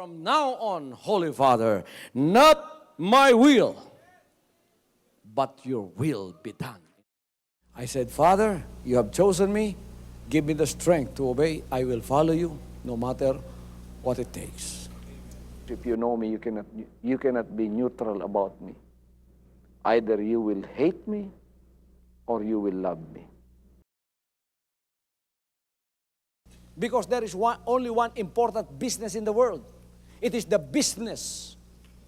From now on, Holy Father, not my will, but your will be done. I said, Father, you have chosen me. Give me the strength to obey. I will follow you no matter what it takes. If you know me, you cannot be neutral about me. Either you will hate me or you will love me. Because there is only one important business in the world. It is the business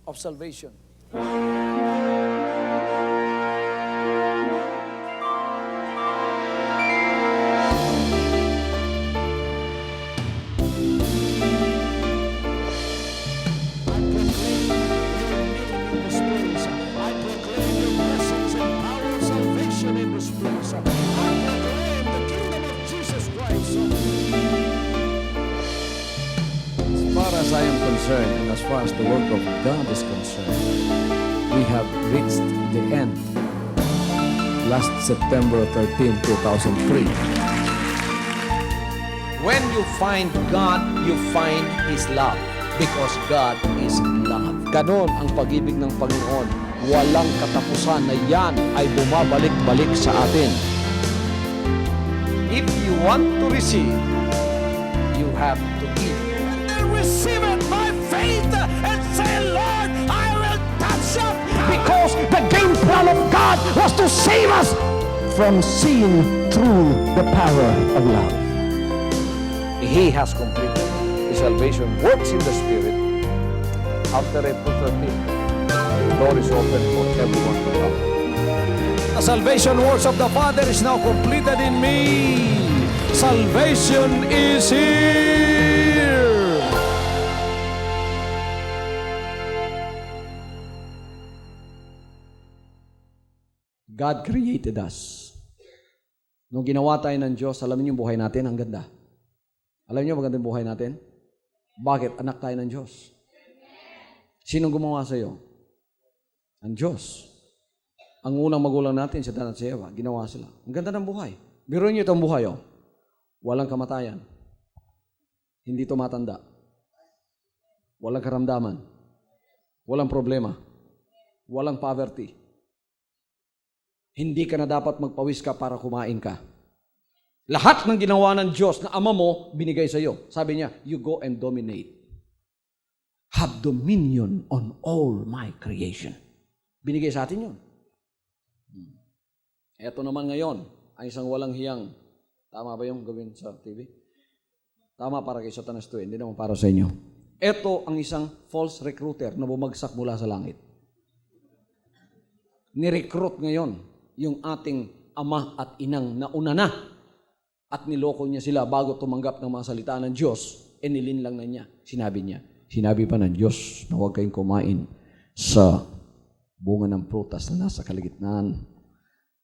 of salvation. As I am concerned, and as far as the work of God is concerned, we have reached the end. Last September 13, 2003. When you find God, you find His love. Because God is love. Ganon ang pag-ibig ng Panginoon. Walang katapusan na yan ay bumabalik-balik sa atin. If you want to receive, you have to give. Receive it by faith and say, Lord, I will touch up. Because the game plan of God was to save us from sin through the power of love. He has completed. His salvation works in the Spirit. After April 13th, the door is open for everyone to come. The salvation works of the Father is now completed in me. Salvation is here. God created us. Nung ginawa tayo ng Diyos, alam niyo yung buhay natin, ang ganda. Alam niyo magandang buhay natin? Bakit? Anak tayo ng Diyos. Sinong gumawa sa iyo? Ang Diyos. Ang unang magulang natin, si Dan at si Eva, ginawa sila. Ang ganda ng buhay. Biruin niyo itong buhay, oh. Walang kamatayan. Hindi tumatanda. Walang karamdaman. Walang problema. Walang poverty. Hindi ka na dapat magpawis ka para kumain ka. Lahat ng ginawa ng Diyos na Ama mo, binigay sa iyo. Sabi niya, you go and dominate. Have dominion on all my creation. Binigay sa atin yun. Eto naman ngayon, ang isang walang hiyang, tama ba yung gawin sa TV? Tama para kay Satanas to, hindi naman para sa inyo. Eto ang isang false recruiter na bumagsak mula sa langit. Ni-recruit ngayon yung ating ama at inang nauna na at niloko niya sila bago tumanggap ng mga salita ng Diyos, nilinlang na niya. Sinabi pa ng Diyos na huwag kayong kumain sa bunga ng prutas na nasa kalagitnaan.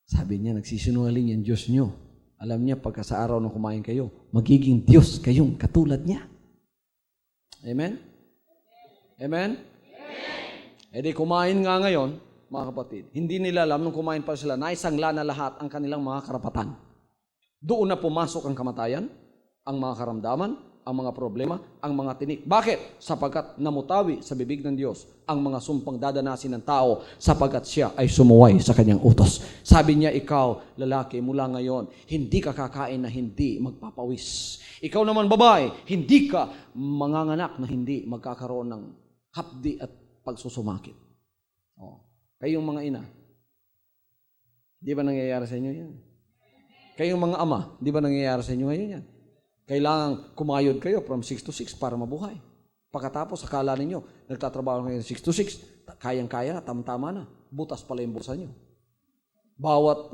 Sabi niya, nagsisinungaling yung Diyos niyo. Alam niya, pagka sa araw na kumain kayo, magiging Diyos kayong katulad niya. Amen? Amen? E di kumain nga ngayon, mga kapatid, hindi nila alam nung kumain pa sila, naisangla na lahat ang kanilang mga karapatan. Doon na pumasok ang kamatayan, ang mga karamdaman, ang mga problema, ang mga tinik. Bakit? Sapagkat namutawi sa bibig ng Diyos ang mga sumpang dadanasin ng tao sapagkat siya ay sumuway sa kanyang utos. Sabi niya, ikaw, lalaki, mula ngayon, hindi ka kakain na hindi magpapawis. Ikaw naman, babae, hindi ka manganganak na hindi magkakaroon ng hapdi at pagsusumakit. Kayong mga ina, di ba nangyayari sa inyo yan? Kayong mga ama, di ba nangyayari sa inyo ngayon yan? Kailangan kumayod kayo from 6 to 6 para mabuhay. Pagkatapos, akala ninyo, nagtatrabaho kayo 6 to 6, kayang-kaya na, tamang-tama na. Butas pala yung bulsa nyo. Bawat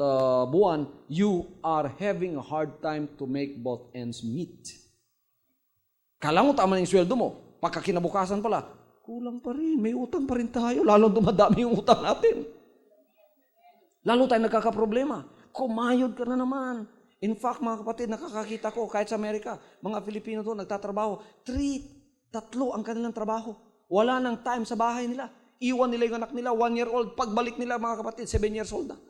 buwan, you are having a hard time to make both ends meet. Kala mo tama na yung sweldo mo, pagkakinabukasan pala, kulang pa rin, may utang pa rin tayo, lalo dumadami yung utang natin. Lalo tayo nagkakaproblema. Kumayod ka na naman. In fact, mga kapatid, nakakakita ko, kahit sa Amerika, mga Filipino doon, nagtatrabaho, 3, 3 ang kanilang trabaho. Wala nang time sa bahay nila. Iwan nila yung anak nila, 1-year-old. Pagbalik nila, mga kapatid, 7 years old na.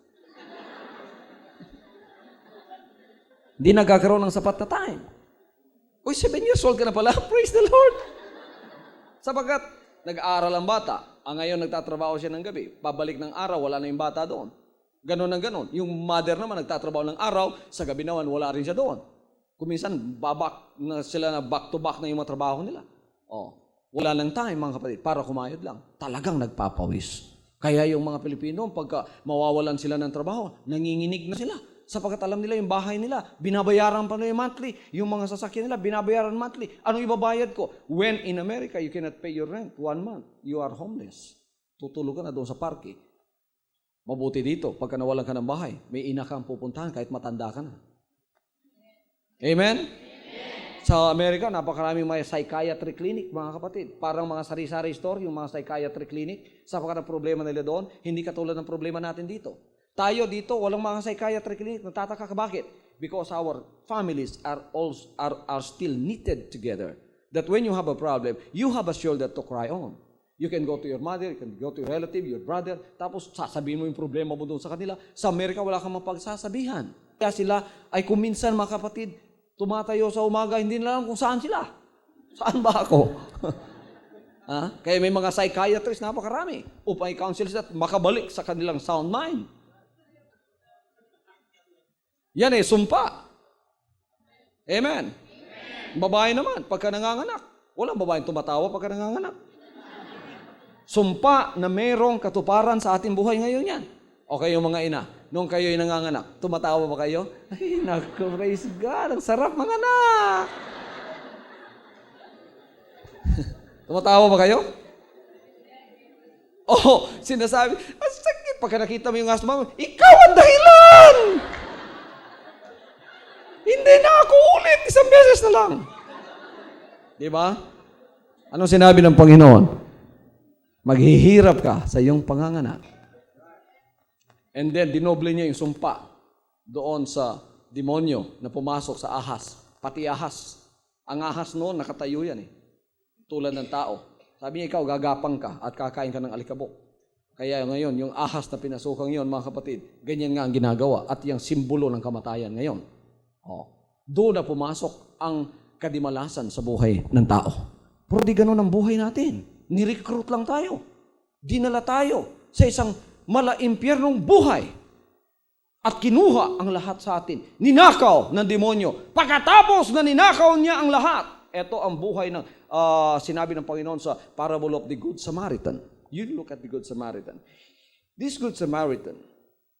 Hindi nagkakaroon ng sapat na time. Uy, 7 years old ka na pala. Praise the Lord. Sapagkat nag-aaral ang bata, ngayon nagtatrabaho siya ng gabi, pabalik ng araw, wala na yung bata doon. Ganon ang ganon. Yung mother naman nagtatrabaho ng araw, sa gabi naman wala rin siya doon. Kuminsan, babak na sila na back to back na yung mga trabaho nila. Wala lang time mga kapatid, para kumayod lang. Talagang nagpapawis. Kaya yung mga Pilipino, pagka mawawalan sila ng trabaho, nanginginig na sila. Sapagkat alam nila yung bahay nila, binabayaran pa na yung monthly. Yung mga sasakyan nila, binabayaran monthly. Anong ibabayad ko? When in America, you cannot pay your rent 1 month. You are homeless. Tutulog ka na doon sa parke. Mabuti dito, pagka nawalan ka ng bahay, may ina kang pupuntahan kahit matanda ka na. Amen? Sa Amerika, napakaraming mga psychiatry clinic, mga kapatid. Parang mga sari-sari store, yung mga psychiatry clinic. Sapagkat ang problema nila doon, hindi katulad ng problema natin dito. Tayo dito, walang mga psychiatry clinic. Natataka ka, bakit? Because our families are still knitted together. That when you have a problem, you have a shoulder to cry on. You can go to your mother, you can go to your relative, your brother, tapos sasabihin mo yung problema mo doon sa kanila. Sa Amerika, wala kang mapagsasabihan. Kaya sila ay kuminsan, mga kapatid, tumatayo sa umaga, hindi na alam kung saan sila. Saan ba ako? Kaya may mga psychiatrists, napakarami, upang i-counsel sila at makabalik sa kanilang sound mind. Yan sumpa. Amen. Babae naman, pagka nanganganak. Walang babaeng tumatawa pagka nanganganak. Sumpa na mayroong katuparan sa ating buhay ngayon yan. O kayo mga ina, nung kayo'y nanganganak, tumatawa ba kayo? Ay, naku, praise God, ang sarap mga anak. Tumatawa ba kayo? Sinasabi, ang sakit. Pagka nakita mo yung asma mo, ikaw ang dahilan! Hindi na ako ulit, isang beses na lang. Di ba? Anong sinabi ng Panginoon? Maghihirap ka sa iyong panganganak. And then, dinoble niya yung sumpa doon sa demonyo na pumasok sa ahas. Pati ahas. Ang ahas noon, nakatayo yan tulad ng tao. Sabi niya, ikaw, gagapang ka at kakain ka ng alikabok. Kaya ngayon, yung ahas na pinasukang yon, mga kapatid, ganyan nga ang ginagawa at yung simbolo ng kamatayan ngayon. Doon na pumasok ang kadimalasan sa buhay ng tao. Pero di ganun ang buhay natin. Ni-recruit lang tayo. Dinala tayo sa isang mala-impyernong buhay. At kinuha ang lahat sa atin. Ninakaw ng demonyo. Pagkatapos na ninakaw niya ang lahat, ito ang buhay ng sinabi ng Panginoon sa parable of the Good Samaritan. You look at the Good Samaritan. This Good Samaritan,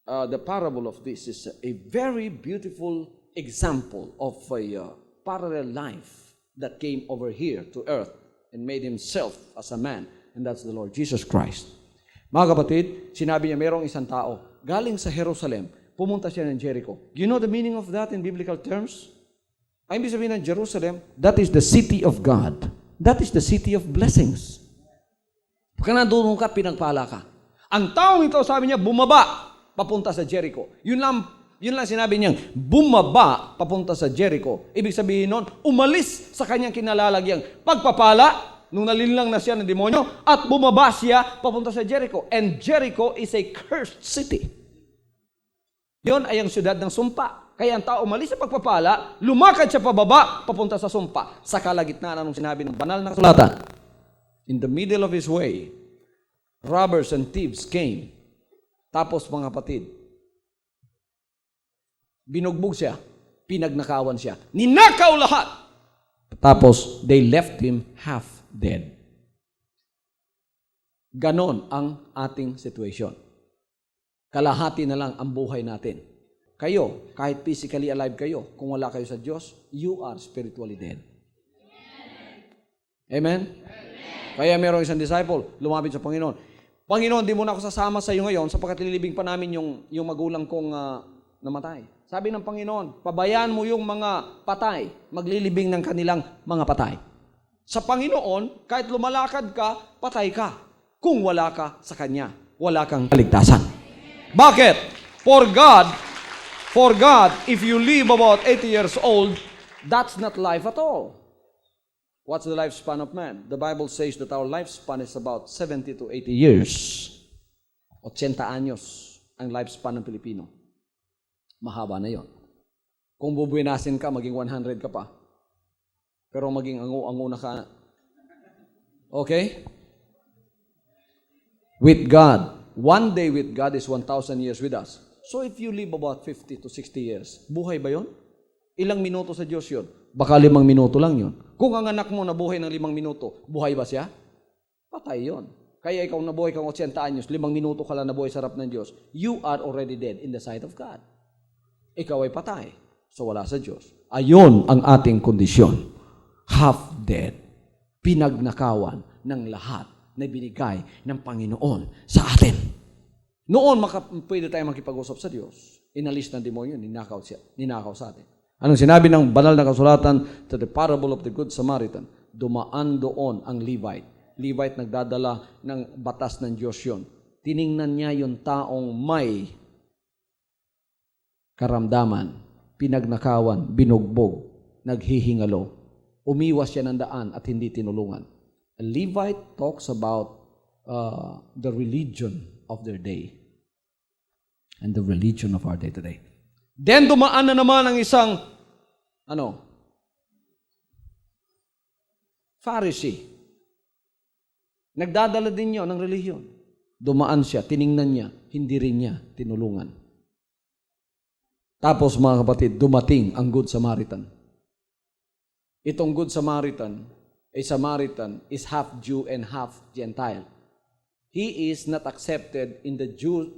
the parable of this is a very beautiful example of a parallel life that came over here to earth and made himself as a man, and that's the Lord Jesus Christ. Mga kapatid, sinabi niya mayroong isang tao galing sa Jerusalem, pumunta siya ng Jericho. Do you know the meaning of that in biblical terms? Ang ibig sabihin ng Jerusalem, that is the city of God. That is the city of blessings. Pagka nandun ka, pinagpala ka. Ang taong ito, sabi niya, bumaba, papunta sa Jericho. Yun lang sinabi niyang, bumaba, papunta sa Jericho. Ibig sabihin nun, umalis sa kanyang kinalalagyang pagpapala, nung nalinlang na siya ng demonyo, at bumaba siya, papunta sa Jericho. And Jericho is a cursed city. Yun ay ang siyudad ng sumpa. Kaya ang tao umalis sa pagpapala, lumakad siya pababa, papunta sa sumpa. Sa kalagitnaan ng sinabi ng banal na kasulatan. In the middle of his way, robbers and thieves came. Tapos mga kapatid, binugbog siya, pinagnakawan siya, ninakaw lahat. Tapos, they left him half dead. Ganon ang ating situation. Kalahati na lang ang buhay natin. Kayo, kahit physically alive kayo, kung wala kayo sa Diyos, you are spiritually dead. Amen? Kaya merong isang disciple, lumapit sa Panginoon. Panginoon, di mo na ako sasama sa iyo ngayon sapagkat lilibing pa namin yung magulang kong namatay. Sabi ng Panginoon, pabayaan mo yung mga patay, maglilibing ng kanilang mga patay. Sa Panginoon, kahit lumalakad ka, patay ka. Kung wala ka sa Kanya, wala kang kaligtasan. Bakit? For God, if you live about 80 years old, that's not life at all. What's the lifespan of man? The Bible says that our lifespan is about 70 to 80 years. 80 anyos ang lifespan ng Pilipino. Mahaba na yon. Kung bubuinasin ka, maging 100 ka pa. Pero maging ango-ango na ka, Okay? With God. One day with God is 1,000 years with us. So if you live about 50 to 60 years, buhay ba yon? Ilang minuto sa Diyos yun? Baka 5 minuto lang yun. Kung ang anak mo nabuhay ng 5 minuto, buhay ba siya? Patay yon. Kaya ikaw nabuhay kang 80 anyos, 5 minuto ka lang nabuhay sa harap ng Diyos, you are already dead in the sight of God. Ikaw ay patay. So wala sa Diyos. Ayon ang ating kondisyon. Half dead. Pinagnakawan ng lahat na binigay ng Panginoon sa atin. Noon, pwede tayong makipag-usap sa Diyos. Inalis ng demonyo, ninakaw sa atin. Anong sinabi ng banal na kasulatan to the parable of the Good Samaritan? Dumaan doon ang Levite. Levite nagdadala ng batas ng Diyos yun. Tiningnan niya yung taong may karamdaman, pinagnakawan, binugbog, naghihingalo. Umiwas siya ng daan at hindi tinulungan. A Levite talks about the religion of their day and the religion of our day today. Then dumaan na naman ang isang Pharisee. Nagdadala din niya ng relihiyon. Dumaan siya, tiningnan niya, hindi rin niya tinulungan. Tapos mga kapatid, dumating ang Good Samaritan. Itong Good Samaritan, a Samaritan is half Jew and half Gentile. He is not accepted in the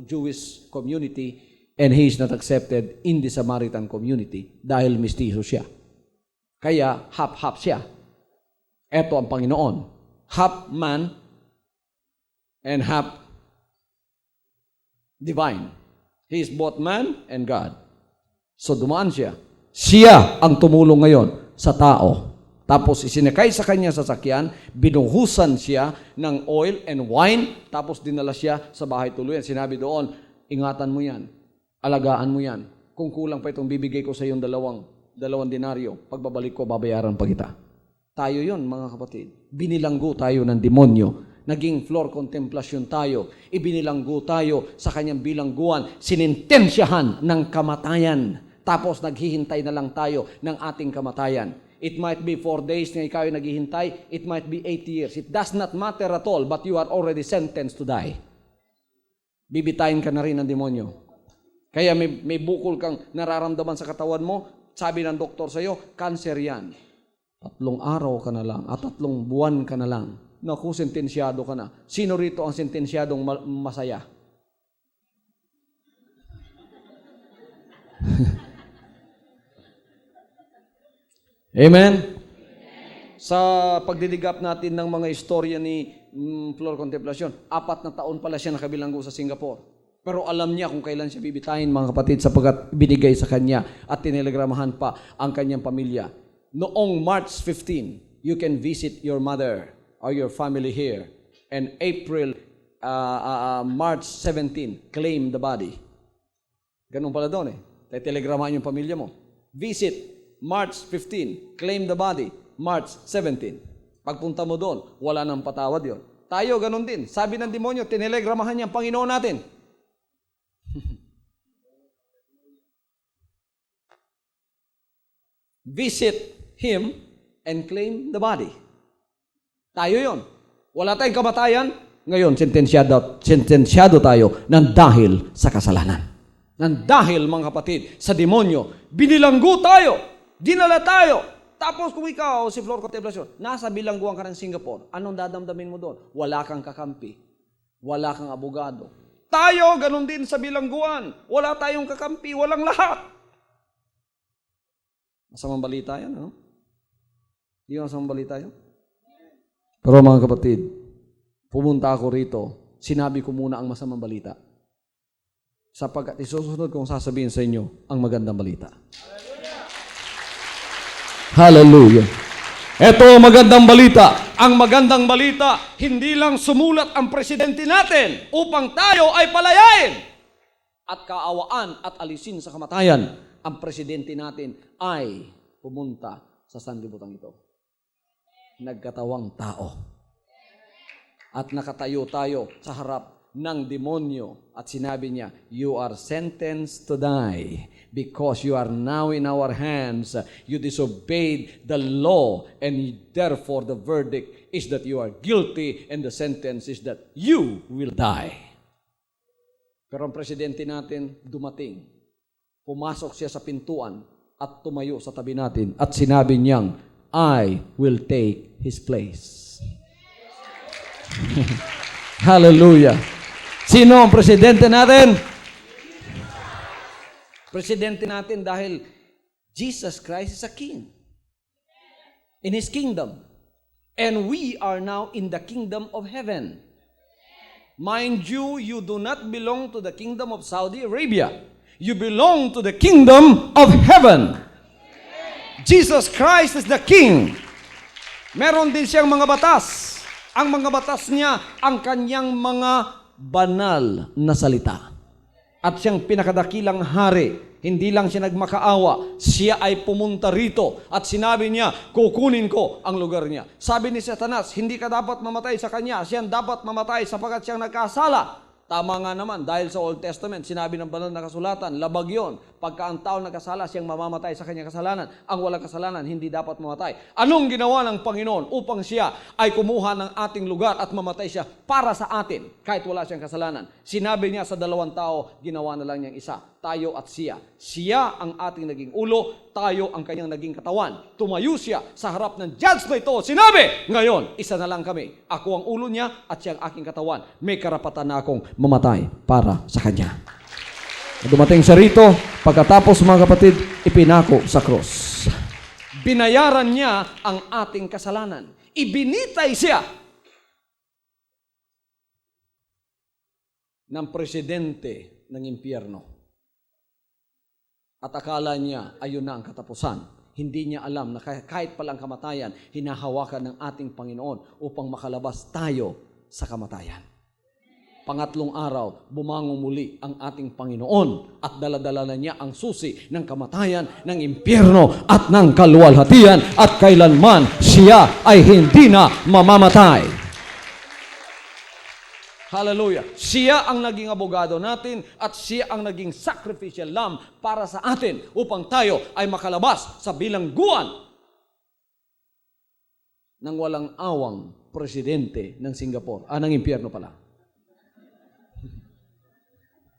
Jewish community and he is not accepted in the Samaritan community dahil mistiso siya. Kaya half-half siya. Ito ang Panginoon. Half man and half divine. He is both man and God. So dumaan siya. Siya ang tumulong ngayon sa tao. Tapos isinakay sa kanya sasakyan, binuhusan siya ng oil and wine, tapos dinala siya sa bahay tuluyan. Sinabi doon, ingatan mo yan, alagaan mo yan. Kung kulang pa itong bibigay ko sa iyong dalawang denaryo, pagbabalik ko, babayaran pa kita. Tayo yon mga kapatid. Binilanggo tayo ng demonyo. Naging floor contemplasyon tayo. Ibinilanggo tayo sa kanyang bilangguan. Sinintensyahan ng kamatayan. Tapos naghihintay na lang tayo ng ating kamatayan. It might be 4 days na ikaw ay naghihintay. It might be 80 years. It does not matter at all, but you are already sentenced to die. Bibitayin ka na rin ng demonyo. Kaya may bukol kang nararamdaman sa katawan mo, sabi ng doktor sa iyo, cancer yan. 3 araw ka na lang, at 3 buwan ka na lang. Naku, sentensyado ka na. Sino rito ang sentensyadong masaya? Amen? Sa pagdidigap natin ng mga istorya ni Flor Contemplacion, 4 na taon pala siya nakabilanggo sa Singapore. Pero alam niya kung kailan siya bibitayin, mga kapatid, sapagkat binigay sa kanya at tinelegramahan pa ang kanyang pamilya. Noong March 15, you can visit your mother or your family here. And March 17, claim the body. Ganun pala doon telegramahan yung pamilya mo. Visit March 15, claim the body, March 17. Pagpunta mo doon, wala nang patawad yon. Tayo, ganun din. Sabi ng demonyo, tinelegramahan niya ang Panginoon natin. Visit Him and claim the body. Tayo yon. Wala tayong kamatayan. Ngayon, sentensyado tayo ng dahil sa kasalanan. Ng dahil, mga kapatid, sa demonyo, binilanggo tayo. Dinala tayo. Tapos kung ikaw, si Flor Contemplacion, nasa bilangguan ka ng Singapore, anong dadamdamin mo doon? Wala kang kakampi. Wala kang abogado. Tayo, ganun din sa bilangguan. Wala tayong kakampi, walang lahat. Masamang balita yan, ano? Hindi masamang balita yan? Pero mga kapatid, pumunta ako rito, sinabi ko muna ang masamang balita. Sapagkat isusunod kong sasabihin sa inyo ang magandang balita. Hallelujah. Ito ang magandang balita. Ang magandang balita, hindi lang sumulat ang presidente natin upang tayo ay palayain at kaawaan at alisin sa kamatayan. Ang presidente natin ay pumunta sa sanlibutan ito. Nagkatawang tao. At nakatayo tayo sa harap ng demonyo at sinabi niya, you are sentenced to die because you are now in our hands. You disobeyed the law and therefore the verdict is that you are guilty and the sentence is that you will die. Pero ang presidente natin dumating. Pumasok siya sa pintuan at tumayo sa tabi natin at sinabi niyang, I will take his place. Hallelujah. Sino ang presidente natin? Presidente natin dahil Jesus Christ is a king. In His kingdom. And we are now in the kingdom of heaven. Mind you, you do not belong to the kingdom of Saudi Arabia. You belong to the kingdom of heaven. Jesus Christ is the king. Meron din siyang mga batas. Ang mga batas niya, ang kanyang mga banal na salita. At siyang pinakadakilang hari. Hindi lang siya nagmakaawa, siya ay pumunta rito at sinabi niya, kukunin ko ang lugar niya. Sabi ni Satanas, hindi ka dapat mamatay sa kanya, siya dapat mamatay sapagkat siyang nagkasala. Tama nga naman, dahil sa Old Testament, sinabi ng banal na kasulatan, labag yon. Pagka ang tao nagkasala, siyang mamamatay sa kanyang kasalanan. Ang walang kasalanan, hindi dapat mamatay. Anong ginawa ng Panginoon upang siya ay kumuha ng ating lugar at mamatay siya para sa atin, kahit wala siyang kasalanan? Sinabi niya sa dalawang tao, ginawa na lang niyang isa, tayo at siya. Siya ang ating naging ulo, tayo ang kanyang naging katawan. Tumayo siya sa harap ng judge na ito. Sinabi, ngayon, isa na lang kami. Ako ang ulo niya at siya ang aking katawan. May karapatan na akong mamatay para sa kanya. Dumating siya rito, pagkatapos mga kapatid, ipinako sa krus. Binayaran niya ang ating kasalanan. Ibinitay siya ng presidente ng impyerno. At akala niya, ayun na ang katapusan. Hindi niya alam na kahit palang kamatayan, hinahawakan ng ating Panginoon upang makalabas tayo sa kamatayan. Pangatlong araw, bumangon muli ang ating Panginoon at daladala na niya ang susi ng kamatayan, ng impyerno at ng kaluwalhatian at kailanman siya ay hindi na mamamatay. Hallelujah. Siya ang naging abogado natin at siya ang naging sacrificial lamb para sa atin upang tayo ay makalabas sa bilangguan ng walang awang presidente ng Singapore. Ng impyerno pala.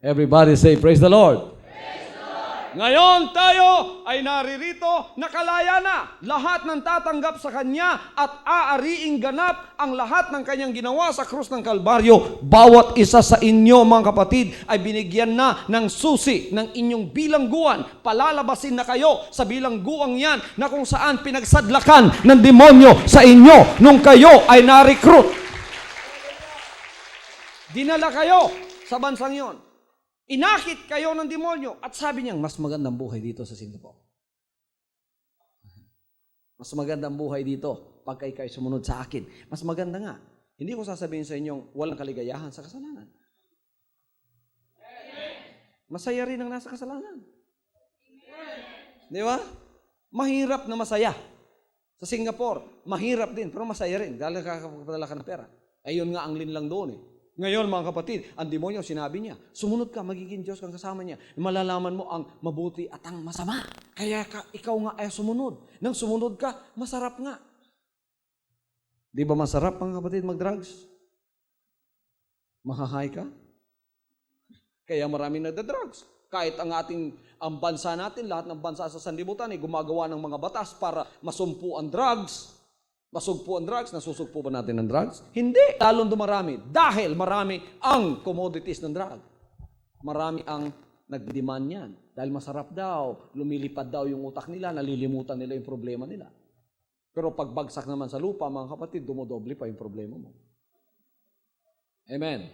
Everybody say, praise the Lord. Praise the Lord. Ngayon tayo ay naririto, nakalaya na. Lahat ng tatanggap sa Kanya at aariing ganap ang lahat ng Kanyang ginawa sa krus ng Kalbaryo. Bawat isa sa inyo, mga kapatid, ay binigyan na ng susi ng inyong bilangguan. Palalabasin na kayo sa bilangguang yan na kung saan pinagsadlakan ng demonyo sa inyo nung kayo ay na-recruit. Dinala kayo sa bansang yon. Inakit kayo ng demonyo at sabi niyang, mas magandang buhay dito sa Singapore. Mas magandang buhay dito pag kayo sumunod sa akin. Mas maganda nga. Hindi ko sasabihin sa inyong walang kaligayahan sa kasalanan. Masaya rin ang nasa kasalanan. Di ba? Mahirap na masaya. Sa Singapore, mahirap din, pero masaya rin. Dahil nakakapadala ka ng pera. Ayun nga ang linlang doon eh. Ngayon mga kapatid, ang demonyo sinabi niya, sumunod ka, magiging Diyos kang kasama niya. Malalaman mo ang mabuti at ang masama. Kaya ikaw nga ay sumunod. Nang sumunod ka, masarap nga. Di ba masarap mga kapatid mag-drugs? Mahahay ka? Kaya maraming nagda-drugs. Kahit ang bansa natin, lahat ng bansa sa sanlibutan ay gumagawa ng mga batas para masumpo ang drugs. Masugpo ang drugs? Nasusugpo ba natin ng drugs? Hindi. Lalong dumarami. Dahil marami ang commodities ng drug. Marami ang nag-demand yan. Dahil masarap daw, lumilipad daw yung utak nila, nalilimutan nila yung problema nila. Pero pagbagsak naman sa lupa, mga kapatid, dumodoble pa yung problema mo. Amen?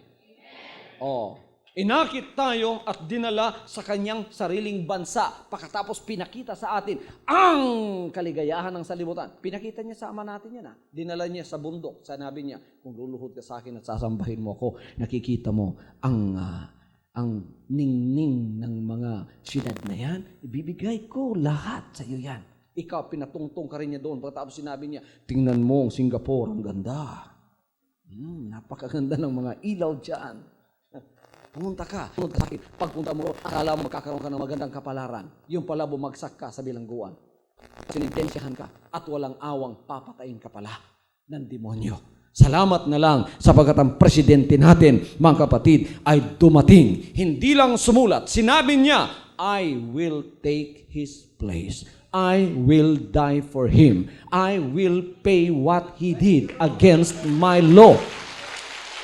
Oh. Inakit tayo at dinala sa kanyang sariling bansa. Pagkatapos pinakita sa atin ang kaligayahan ng salibutan. Pinakita niya sa ama natin yan. Dinala niya sa bundok. Sanabi niya, kung luluhod ka sa akin at sasambahin mo ako, nakikita mo ang ningning ng mga siyudad na yan. Ibibigay ko lahat sa iyo yan. Ikaw, pinatungtong ka rin niya doon. Pagkatapos sinabi niya, tingnan mo ang Singapore, ang ganda. Napakaganda ng mga ilaw dyan. Pumunta ka, sunod ka sa akin. Pagpunta mo, akala mo magkakaroon ka ng magandang kapalaran. Yung pala bumagsak ka sa bilangguan. Sinintensyahan ka at walang awang papatayin ka pala. ng demonyo. Salamat na lang sapagkat ang presidente natin, mga kapatid, ay dumating. Hindi lang sumulat. Sinabi niya, I will take his place. I will die for him. I will pay what he did against my law.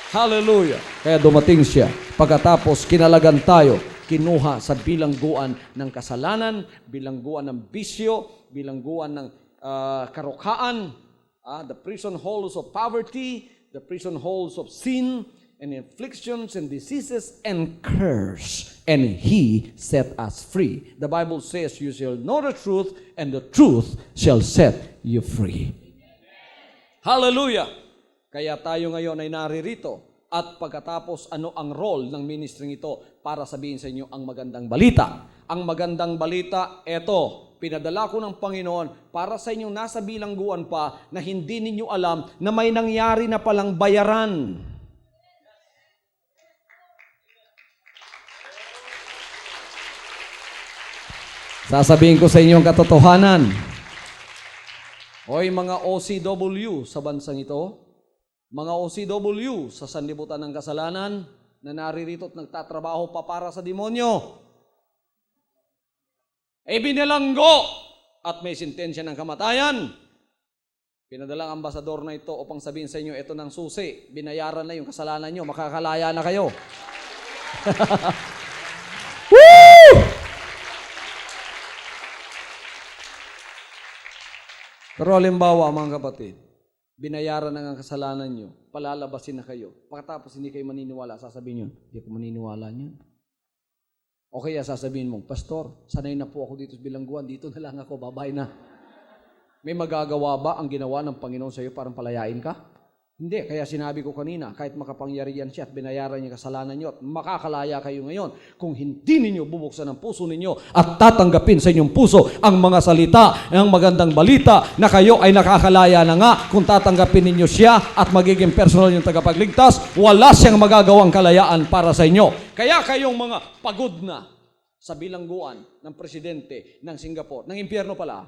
Hallelujah. Kaya dumating siya. Pagkatapos kinalagan tayo, kinuha sa bilangguan ng kasalanan, bilangguan ng bisyo, bilangguan ng karukhaan, the prison halls of poverty, the prison halls of sin, and afflictions and diseases and curse. And He set us free. The Bible says, you shall know the truth, and the truth shall set you free. Hallelujah! Kaya tayo ngayon ay naririto. At pagkatapos, ano ang role ng ministering ito para sabihin sa inyo ang magandang balita? Ang magandang balita, eto, pinadala ko ng Panginoon para sa inyong nasa bilangguan pa na hindi ninyo alam na may nangyari na palang bayaran. Sasabihin ko sa inyo ang katotohanan. Hoy mga OCW sa bansang ito, mga OCW sa sanlibutan ng kasalanan na naririto at nagtatrabaho pa para sa demonyo, binilanggo at may sentensya ng kamatayan. Pinadalang ambasador na ito upang sabihin sa inyo, ito ng susi, binayaran na yung kasalanan nyo, makakalaya na kayo. Woo! Pero halimbawa mga kapatid, binayaran na ang kasalanan nyo, palalabasin na kayo. Pagkatapos hindi kayo maniniwala, sasabihin nyo, hindi ako maniniwala niyan. O kaya sasabihin mo, Pastor, sanay na po ako dito sa bilangguan, dito na lang ako, babay na. May magagawa ba ang ginawa ng Panginoon sa iyo parang palayain ka? Hindi, kaya sinabi ko kanina, kahit makapangyarihan siya at binayaran niya kasalanan niyo at makakalaya kayo ngayon, kung hindi ninyo bubuksan ang puso ninyo at tatanggapin sa inyong puso ang mga salita, ang magandang balita na kayo ay nakakalaya na nga, kung tatanggapin ninyo siya at magiging personal yung tagapagligtas, wala siyang magagawang kalayaan para sa inyo. Kaya kayong mga pagod na sa bilangguan ng presidente ng Singapore, ng impyerno pala,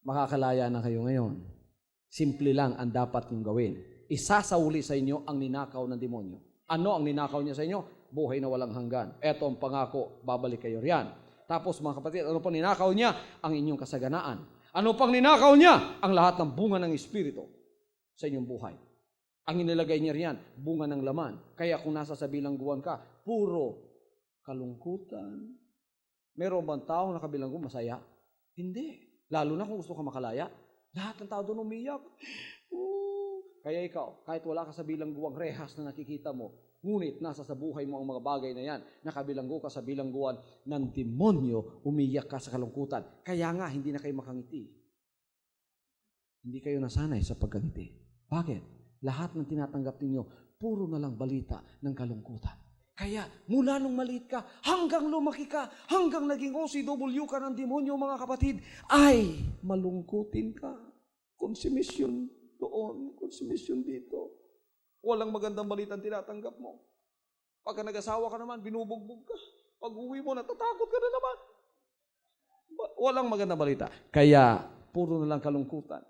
makakalaya na kayo ngayon. Simple lang ang dapat niyong gawin. Isasauli sa inyo ang ninakaw ng demonyo. Ano ang ninakaw niya sa inyo? Buhay na walang hanggan. Eto ang pangako, babalik kayo riyan. Tapos mga kapatid, ano pang ninakaw niya? Ang inyong kasaganaan. Ano pang ninakaw niya? Ang lahat ng bunga ng Espiritu sa inyong buhay. Ang inilagay niya riyan, bunga ng laman. Kaya kung nasa sa bilangguan ka, puro kalungkutan. Meron bang tao na kabilangguan masaya? Hindi. Lalo na kung gusto ka makalaya. Lahat ng tao doon umiyak. Kaya ikaw, kahit wala ka sa bilangguang rehas na nakikita mo, ngunit nasa sa buhay mo ang mga bagay na yan, nakabilanggo ka sa bilangguan ng demonyo, umiyak ka sa kalungkutan. Kaya nga, hindi na kayo makangiti. Hindi kayo nasanay sa pagkangiti. Bakit? Lahat ng tinatanggap ninyo, puro na lang balita ng kalungkutan. Kaya, mula nung maliit ka, hanggang lumaki ka, hanggang naging OCW ka ng demonyo, mga kapatid, ay malungkutin ka. Konsumisyon doon, konsumisyon dito. Walang magandang balita ang tinatanggap mo. Pagka nag-asawa ka naman, binubugbog ka. Pag uwi mo, natatakot ka na naman. Walang magandang balita. Kaya, puro na lang kalungkutan.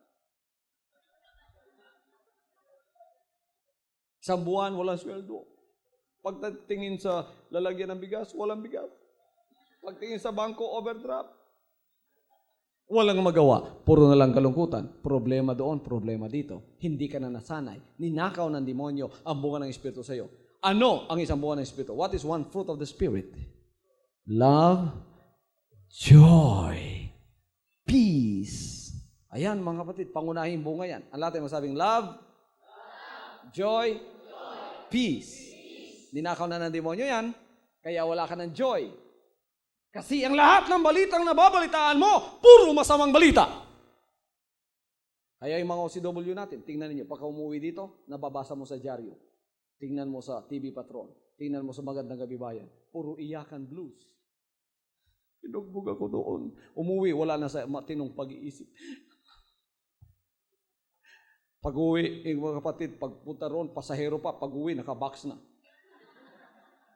Isang buwan, walang sweldo. Pagtingin sa lalagyan ng bigas, walang bigas. Pagtingin sa bangko, overdraft. Walang magawa. Puro na lang kalungkutan. Problema doon, problema dito. Hindi ka na nasanay. Ninakaw ng demonyo ang bunga ng Espiritu sa iyo. Ano ang isang bunga ng Espiritu? What is one fruit of the Spirit? Love, joy, peace. Ayan mga kapatid, pangunahing bunga yan. Ang lahat ay masabing love, joy, peace. Ninakaw na ng demonyo yan, kaya wala ka ng joy. Kasi ang lahat ng balitang nababalitaan mo, puro masamang balita. Kaya yung mga OCW natin, tingnan niyo, pagka umuwi dito, nababasa mo sa dyaryo. Tingnan mo sa TV Patrol. Tingnan mo sa Magandang Gabi Bayan. Puro iyakan blues. Pinugbog ako doon. Umuwi, wala na sa matinong pag-iisip. Pag-uwi, mga kapatid, pagpunta roon, pasahero pa, pag-uwi, nakabox na.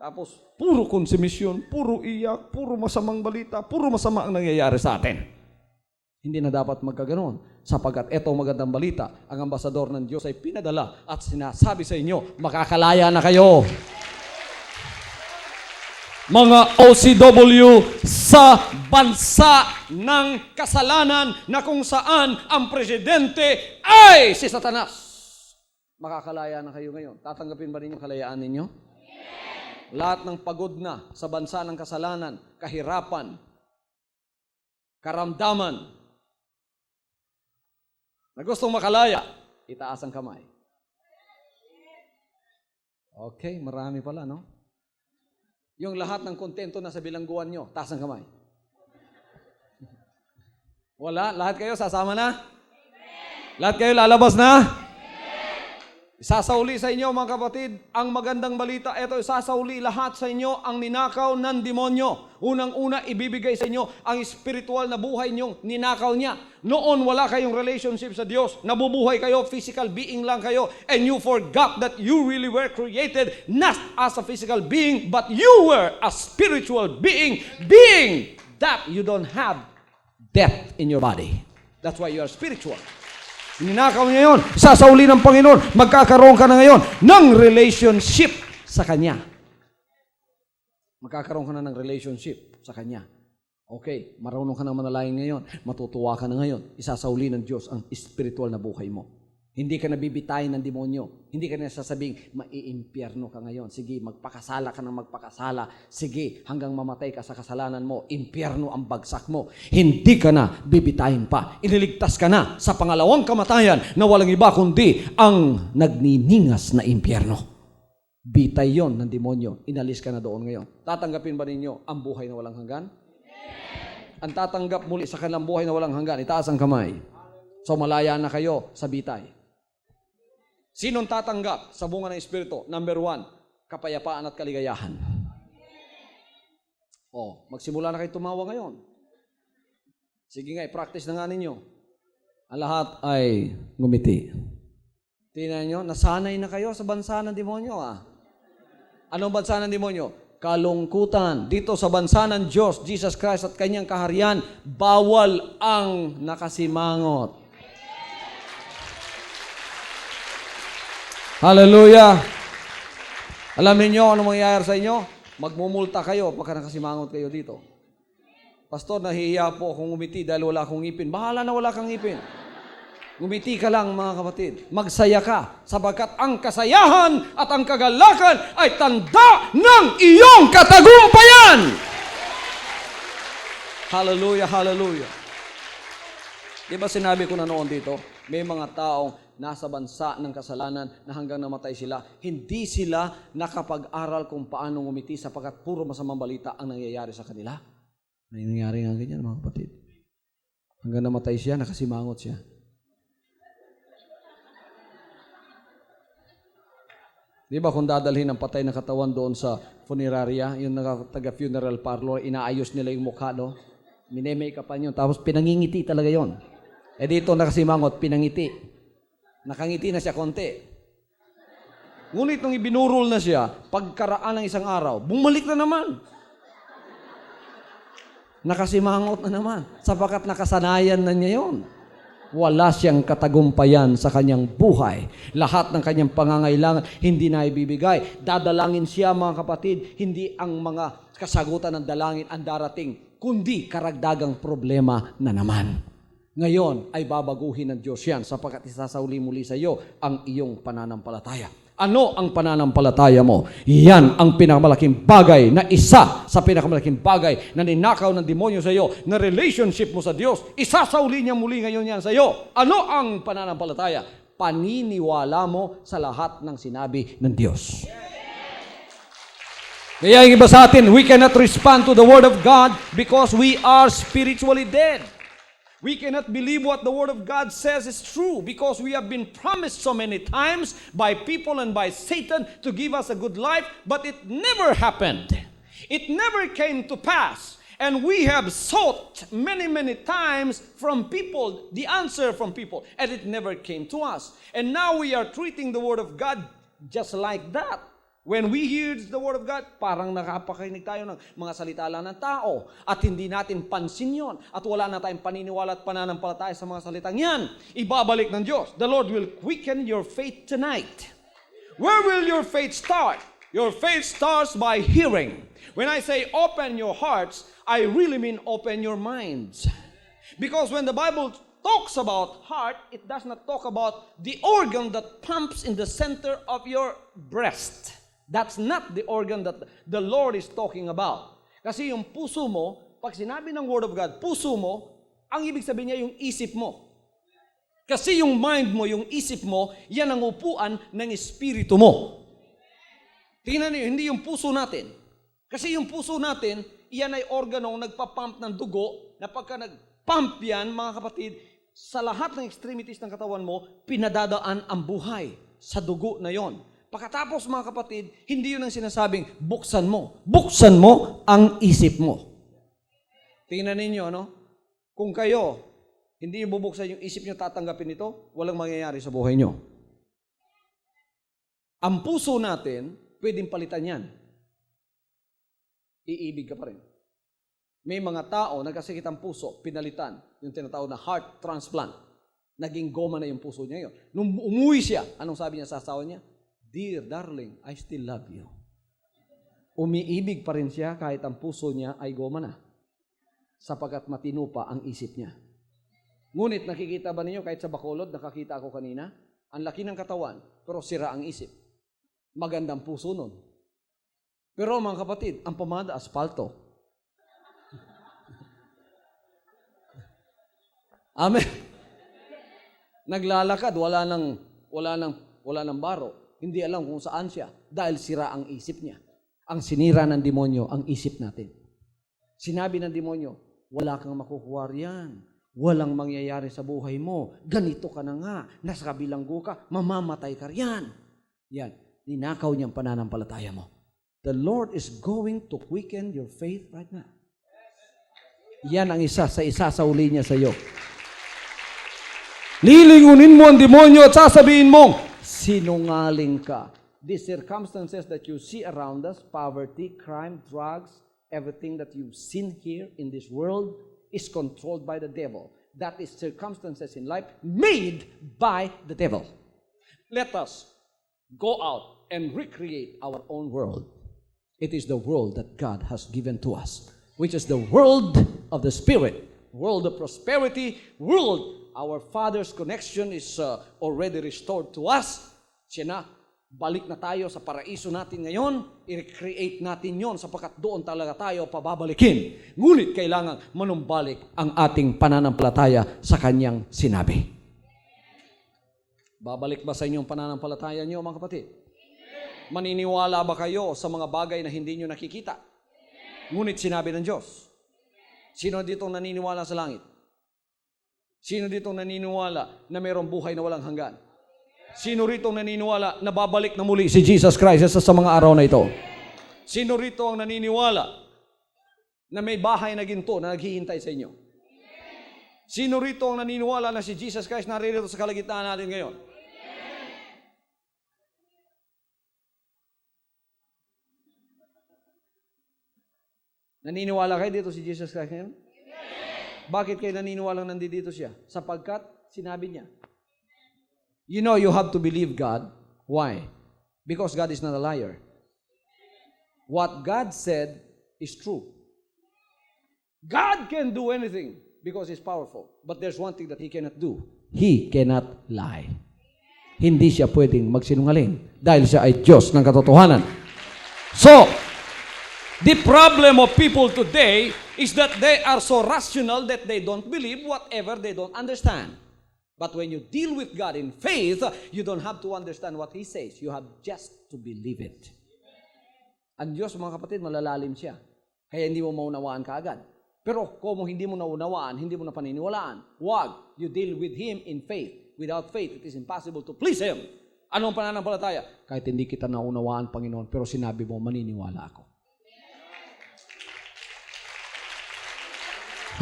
Tapos, puro konsumisyon, puro iyak, puro masamang balita, puro masama ang nangyayari sa atin. Hindi na dapat magkaganon. Sapagkat eto magandang balita, ang ambasador ng Diyos ay pinadala at sinasabi sa inyo, makakalaya na kayo. Mga OCW sa bansa ng kasalanan na kung saan ang presidente ay si Satanas. Makakalaya na kayo ngayon. Tatanggapin ba ninyo kalayaan ninyo? Lahat ng pagod na sa bansa ng kasalanan, kahirapan, karamdaman, na gustong makalaya, itaas ang kamay. Okay, marami pala, no? Yung lahat ng kontento na sa bilangguan nyo, taas ang kamay. Wala? Lahat kayo sasama na? Lahat kayo lalabas na? Isasauli sa inyo mga kapatid, ang magandang balita, ito isasauli lahat sa inyo ang ninakaw ng demonyo. Unang-una, ibibigay sa inyo ang spiritual na buhay niyong ninakaw niya. Noon wala kayong relationship sa Diyos, nabubuhay kayo, physical being lang kayo, and you forgot that you really were created not as a physical being, but you were a spiritual being that you don't have death in your body. That's why you are spiritual. Ninakaw niya yun. Sasauli ng Panginoon. Magkakaroon ka na ngayon ng relationship sa Kanya. Magkakaroon ka na ng relationship sa Kanya. Okay, marunong ka na manalangin ngayon. Matutuwa ka na ngayon. Isasauli ng Diyos ang spiritual na buhay mo. Hindi ka nabibitayin ng demonyo. Hindi ka na sasabing, maiimpyerno ka ngayon. Sige, magpakasala ka ng magpakasala. Sige, hanggang mamatay ka sa kasalanan mo. Impyerno ang bagsak mo. Hindi ka na bibitayin pa. Iniligtas ka na sa pangalawang kamatayan na walang iba kundi ang nagniningas na impyerno. Bitay yon ng demonyo. Inalis ka na doon ngayon. Tatanggapin ba ninyo ang buhay na walang hanggan? Ang tatanggap muli sa kanilang buhay na walang hanggan, itaas ang kamay. So malaya na kayo sa bitay. Sinong tatanggap sa bunga ng Espiritu? Number 1, kapayapaan at kaligayahan. Magsimula na kayo tumawa ngayon. Sige nga, i-practice na nga ninyo. Ang lahat ay ngumiti. Tingnan nyo, nasanay na kayo sa bansa ng demonyo. Anong bansa ng demonyo? Kalungkutan. Dito sa bansa ng Diyos, Jesus Christ at kanyang kaharian, bawal ang nakasimangot. Hallelujah! Alam niyo ano mangyayari sa inyo? Magmumulta kayo pagka nakasimangot kayo dito. Pastor, nahihiya po akong umiti dahil wala akong ngipin. Bahala na wala kang ngipin. Umiti ka lang mga kapatid. Magsaya ka sapagkat ang kasayahan at ang kagalakan ay tanda ng iyong katagumpayan. Hallelujah, hallelujah. Di ba sinabi ko na noon dito, may mga taong nasa bansa ng kasalanan na hanggang namatay sila, hindi sila nakapag-aral kung paano ngumiti sapagkat puro masamang balita ang nangyayari sa kanila. May nangyayari nga ganyan mga kapatid. Hanggang namatay siya, nakasimangot siya. Di ba kung dadalhin ang patay na katawan doon sa funeraria, yung taga-funeral parlor, inaayos nila yung mukha, no? Minemake-upan yun, tapos pinangingiti talaga yon. Dito nakasimangot, pinangiti. Nakangiti na siya konti. Ngunit nung ibinurol na siya, pagkaraan ng isang araw, bumalik na naman. Nakasimangot na naman, sapagkat nakasanayan na niya yon. Wala siyang katagumpayan sa kanyang buhay. Lahat ng kanyang pangangailangan, hindi na ibibigay. Dadalangin siya mga kapatid, hindi ang mga kasagutan ng dalangin ang darating, kundi karagdagang problema na naman. Ngayon ay babaguhin ng Diyos yan sapagkat isasauli muli sa iyo ang iyong pananampalataya. Ano ang pananampalataya mo? Yan ang pinakamalaking bagay na isa sa pinakamalaking bagay na ninakaw ng demonyo sa iyo na relationship mo sa Diyos. Isasauli niya muli ngayon yan sa iyo. Ano ang pananampalataya? Paniniwala mo sa lahat ng sinabi ng Diyos. Kaya yung iba sa atin, we cannot respond to the Word of God because we are spiritually dead. We cannot believe what the Word of God says is true because we have been promised so many times by people and by Satan to give us a good life, but it never happened. It never came to pass. And we have sought many, many times from people, the answer from people, and it never came to us. And now we are treating the Word of God just like that. When we hear the Word of God, parang nakapakinig tayo ng mga salita lang ng tao at hindi natin pansin yon at wala na tayong paniniwala at pananampalataya sa mga salitang yan. Ibabalik ng Diyos. The Lord will quicken your faith tonight. Where will your faith start? Your faith starts by hearing. When I say open your hearts, I really mean open your minds. Because when the Bible talks about heart, it does not talk about the organ that pumps in the center of your breast. That's not the organ that the Lord is talking about. Kasi yung puso mo, pag sinabi ng Word of God, puso mo, ang ibig sabihin niya yung isip mo. Kasi yung mind mo, yung isip mo, yan ang upuan ng espiritu mo. Tingnan niyo, hindi yung puso natin. Kasi yung puso natin, iyan ay organong nagpapump ng dugo, na pagka nagpump yan, mga kapatid, sa lahat ng extremities ng katawan mo, pinadadaan ang buhay sa dugo na yon. Pagkatapos, mga kapatid, hindi yun ang sinasabing, buksan mo. Buksan mo ang isip mo. Tingnan ninyo, no? Kung kayo, hindi nyo bubuksan yung isip nyo, tatanggapin ito, walang mangyayari sa buhay nyo. Ang puso natin, pwedeng palitan yan. Iibig ka pa rin. May mga tao, nagkasakit ang puso, pinalitan, yung tinatawag na heart transplant. Naging goma na yung puso niya yun. Nung umuwi siya, anong sabi niya sa asawa niya? Dear darling, I still love you. Umiibig pa rin siya kahit ang puso niya ay goma na. Sapagkat matino pa ang isip niya. Ngunit nakikita ba ninyo kahit sa Bacolod, nakakita ako kanina, ang laki ng katawan, pero sira ang isip. Magandang puso nun. Pero mga kapatid, ang pamada, asfalto. Amen. Naglalakad, wala nang baro. Hindi alam kung saan siya dahil sira ang isip niya. Ang sinira ng demonyo, ang isip natin. Sinabi ng demonyo, wala kang makukuha riyan. Walang mangyayari sa buhay mo. Ganito ka na nga. Nasa kabilanggo ka, mamamatay ka riyan. Yan, ninakaw niyang pananampalataya mo. The Lord is going to quicken your faith right now. Yan ang isa sa uli niya sa iyo. Lilingunin mo ang demonyo at sasabihin mong, sinungaling ka. These circumstances that you see around us, poverty, crime, drugs, everything that you've seen here in this world is controlled by the devil. That is circumstances in life made by the devil. Let us go out and recreate our own world. It is the world that God has given to us, which is the world of the Spirit, world of prosperity, world. Our Father's connection is already restored to us. Siya na, balik na tayo sa paraiso natin ngayon, i-recreate natin yon sapagkat doon talaga tayo pababalikin. Ngunit kailangan manumbalik ang ating pananampalataya sa Kanyang sinabi. Babalik ba sa inyong pananampalataya niyo, mga kapatid? Maniniwala ba kayo sa mga bagay na hindi niyo nakikita? Ngunit sinabi ng Diyos. Sino dito naniniwala sa langit? Sino dito naniniwala na mayroong buhay na walang hanggan? Sino rito naniniwala na babalik na muli si Jesus Christ sa mga araw na ito? Sino rito ang naniniwala na may bahay na ginto na naghihintay sa inyo? Sino rito ang naniniwala na si Jesus Christ naririto sa kalagitnaan natin ngayon? Naniniwala kayo dito si Jesus Christ ngayon? Bakit kayo naniniwalang nandito siya? Sapagkat sinabi niya. You know, you have to believe God. Why? Because God is not a liar. What God said is true. God can do anything because He's powerful. But there's one thing that He cannot do. He cannot lie. Hindi siya pwedeng magsinungaling dahil siya ay Diyos ng katotohanan. So, the problem of people today is that they are so rational that they don't believe whatever they don't understand. But when you deal with God in faith, you don't have to understand what He says. You have just to believe it. Ang Diyos, mga kapatid, malalalim siya. Kaya hindi mo maunawaan kaagad. Pero kung hindi mo naunawaan, hindi mo na paniniwalaan, wag. You deal with Him in faith. Without faith, it is impossible to please Him. Anong pananampalataya? Kahit hindi kita naunawaan, Panginoon, pero sinabi mo, maniniwala ako.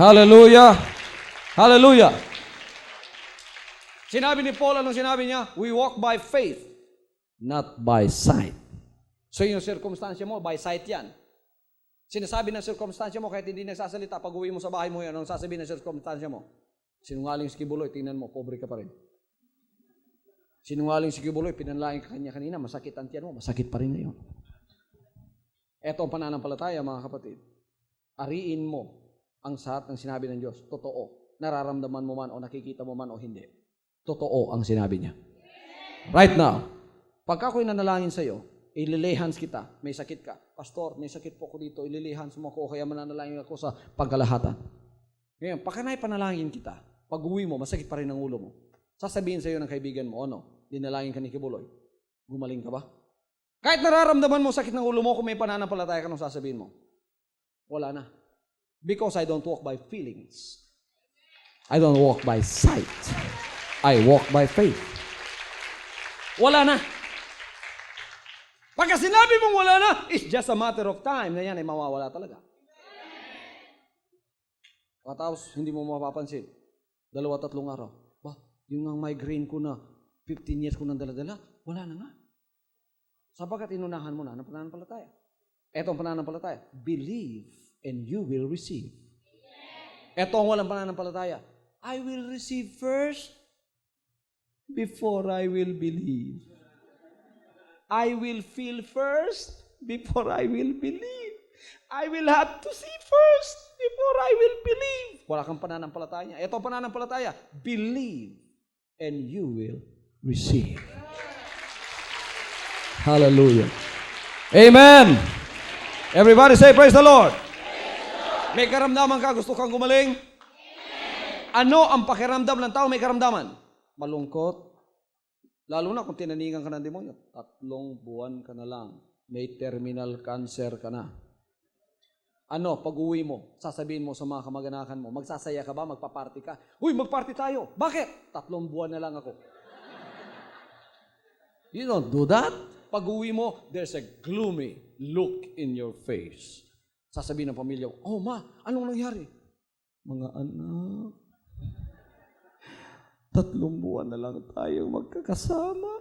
Hallelujah! Hallelujah! Sinabi ni Paul, anong sinabi niya? We walk by faith, not by sight. So yung circumstansya mo, by sight yan. Sinasabi ng circumstansya mo kahit hindi nagsasalita, pag uwi mo sa bahay mo yan, anong sasabihin ng circumstansya mo? Sinungaling si Kibuloy, tingnan mo, pobre ka pa rin. Sinungaling si Kibuloy, pinanlaing ka kanya kanina, masakit ang tiyan mo, masakit pa rin ngayon. Ito ang pananampalataya, mga kapatid. Ariin mo ang sahat ng sinabi ng Diyos. Totoo. Nararamdaman mo man o nakikita mo man o hindi. Totoo ang sinabi niya. Right now, pagka ako'y nanalangin sa iyo, ililay hands kita, may sakit ka. Pastor, may sakit po ko dito, ililay hands mo ko, kaya mananalangin ako sa pagkalahatan. Ngayon, pagka panalangin kita, pag uwi mo, masakit pa rin ang ulo mo. Sasabihin sa iyo ng kaibigan mo, ano, dinalangin ka ni Kibuloy, gumaling ka ba? Kahit nararamdaman mo sakit ng ulo mo, kung may pananampalataya ka, anong sasabihin mo? Wala na. Because I don't walk by feelings. I don't walk by sight. I walk by faith. Wala na. Pagka sinabi mong wala na, it's just a matter of time na yan ay mawawala talaga. Tapos, hindi mo mapapansin. 2-3 araw. Ba, yung ang migraine ko na 15 years ko nang daladala, wala na nga. Sapagat inunahan mo na ng pananampalataya. Ito ang pananampalataya. Believe and you will receive. Ito ang walang pananampalataya. I will receive first before I will believe. I will feel first before I will believe. I will have to see first before I will believe. Wala kang pananampalataya. Ito ang pananampalataya. Believe and you will receive. Hallelujah. Amen. Everybody say praise the Lord. May karamdaman ka, gusto kang gumaling? Ano ang pakiramdam ng tao may karamdaman? Malungkot. Lalo na kung tinaningan ka ng demonyo. 3 buwan ka na lang. May terminal cancer ka na. Ano, pag uwi mo, sasabihin mo sa mga kamag-anakan mo, magsasaya ka ba, magpa-party ka? Uy, mag-party tayo. Bakit? 3 buwan na lang ako. You don't do that. Pag uwi mo, there's a gloomy look in your face. Sasabihin ng pamilya, oh ma, anong nangyari? Mga anak, 3 buwan na lang tayong magkakasama.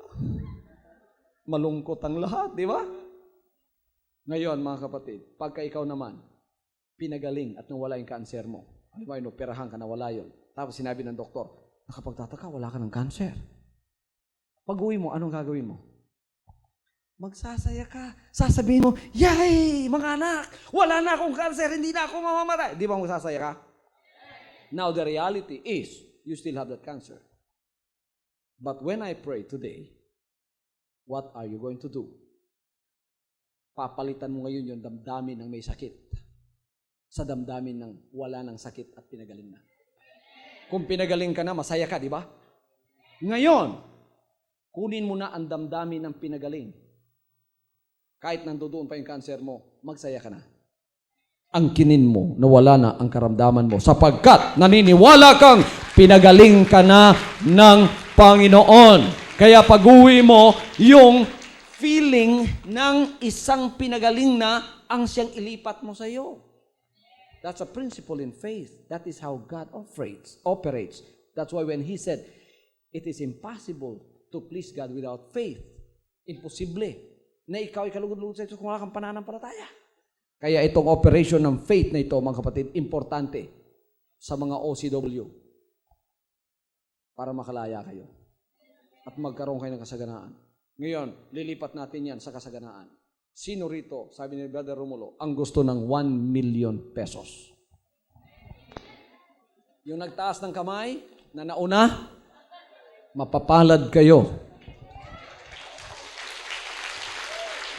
Malungkot ang lahat, di ba? Ngayon, mga kapatid, pagka ikaw naman, pinagaling at nawala yung cancer mo. Ano ba, inoperahan ka, nawala yun. Tapos sinabi ng doktor, nakapagtataka, wala ka ng cancer. Pag uwi mo, anong gagawin mo? Magsasaya ka. Sasabihin mo, yay, mga anak, wala na akong cancer, hindi na ako mamamatay. Di ba magsasaya ka? Now, the reality is, you still have that cancer. But when I pray today, what are you going to do? Papalitan mo ngayon yung damdamin ng may sakit sa damdamin ng wala ng sakit at pinagaling na. Kung pinagaling ka na, masaya ka, di ba? Ngayon, kunin mo na ang damdamin ng pinagaling. Kahit nandoon pa yung cancer mo, magsaya ka na. Angkinin mo na wala na ang karamdaman mo sapagkat naniniwala kang pinagaling ka na ng Panginoon. Kaya pag-uwi mo, yung feeling ng isang pinagaling na ang siyang ilipat mo sa iyo. That's a principle in faith. That is how God operates. That's why when He said, it is impossible to please God without faith. Imposible na ikaw ay kalugod-lugod sa ito kung wala kang pananampalataya. Kaya itong operation ng faith na ito, mga kapatid, importante sa mga OCW para makalaya kayo at magkaroon kayo ng kasaganaan. Ngayon, lilipat natin yan sa kasaganaan. Sino rito, sabi ni Brother Romulo, ang gusto ng 1 million pesos? Yung nagtaas ng kamay na nauna, mapapalad kayo.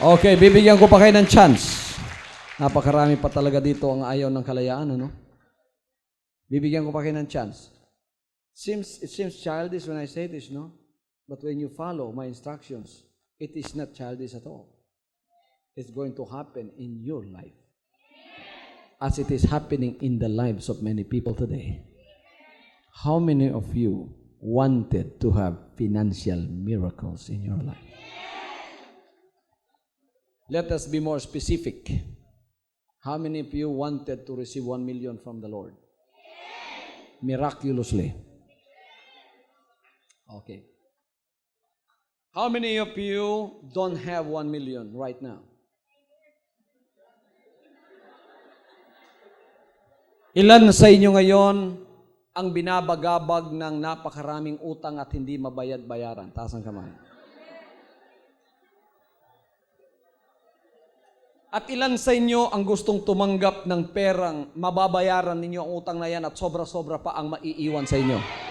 Okay, bibigyan ko pa kayo ng chance. Napakarami pa talaga dito ang ayaw ng kalayaan, ano? Bibigyan ko pa kayo ng chance. It seems childish when I say this, no? But when you follow my instructions, it is not childish at all. It's going to happen in your life. As it is happening in the lives of many people today. How many of you wanted to have financial miracles in your life? Let us be more specific. How many of you wanted to receive 1 million from the Lord? Miraculously. Okay. How many of you don't have 1 million right now? Ilan sa inyo ngayon ang binabagabag ng napakaraming utang at hindi mabayad-bayaran? Taas ang kamay. At ilan sa inyo ang gustong tumanggap ng perang mababayaran ninyo ang utang na yan at sobra-sobra pa ang maiiwan sa inyo?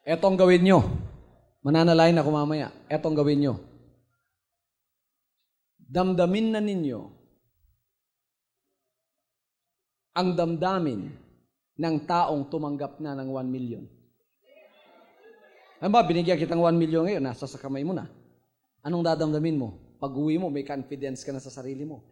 Etong gawin nyo. Mananalain ako mamaya. Etong gawin nyo. Damdamin na ninyo ang damdamin ng taong tumanggap na ng 1 million. Ano ba, binigyan kitang 1 million ngayon, nasa sa kamay mo na. Anong dadamdamin mo? Pag-uwi mo, may confidence ka na sa sarili mo.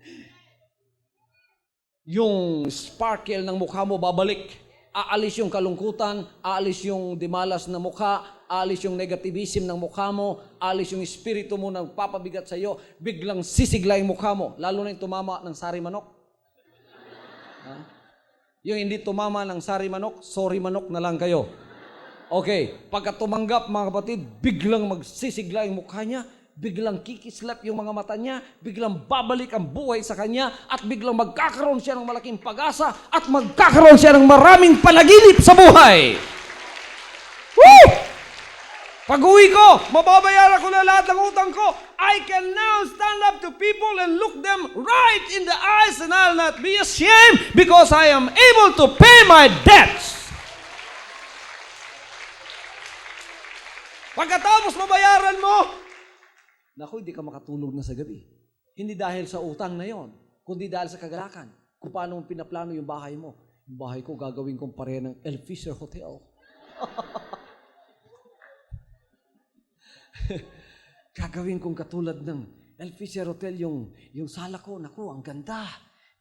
Yung sparkle ng mukha mo babalik. Aalis yung kalungkutan, aalis yung dimalas na mukha, aalis yung negativism ng mukha mo, aalis yung espiritu mo na papabigat sa iyo, biglang sisigla yung mukha mo, lalo na yung tumama ng sari manok. Yung hindi tumama ng sari manok, sorry manok na lang kayo. Okay, pagka tumanggap mga kapatid, biglang magsisigla yung mukha niya, biglang kikislap yung mga mata niya, biglang babalik ang buhay sa kanya, at biglang magkakaroon siya ng malaking pag-asa, at magkakaroon siya ng maraming panaginip sa buhay. Woo! Pag-uwi ko, mababayaran ko na lahat ng utang ko. I can now stand up to people and look them right in the eyes and I'll not be ashamed because I am able to pay my debts. Pagkatapos mabayaran mo, naku, hindi ka makatulog na sa gabi. Hindi dahil sa utang na yon, kundi dahil sa kagalakan. Kung paano mo pinaplano yung bahay mo. Yung bahay ko, gagawin kong pareha ng El Fisher Hotel. Gagawin kong katulad ng El Fisher Hotel, yung sala ko, naku, ang ganda.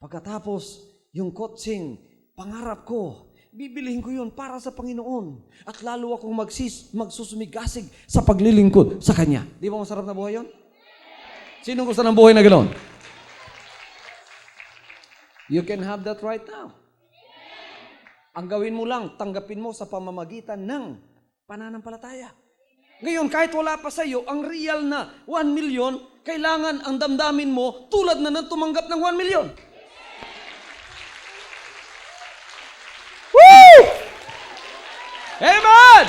Pagkatapos, yung kotseng pangarap ko, bibilihin ko yun para sa Panginoon. At lalo akong magsusumigasig sa paglilingkod sa Kanya. Di ba masarap na buhay yun? Sino gusto ng buhay na gano'n? You can have that right now. Ang gawin mo lang, tanggapin mo sa pamamagitan ng pananampalataya. Ngayon, kahit wala pa sa iyo, ang real na 1 million, kailangan ang damdamin mo tulad na ng tumanggap ng 1 million. Woo! Amen!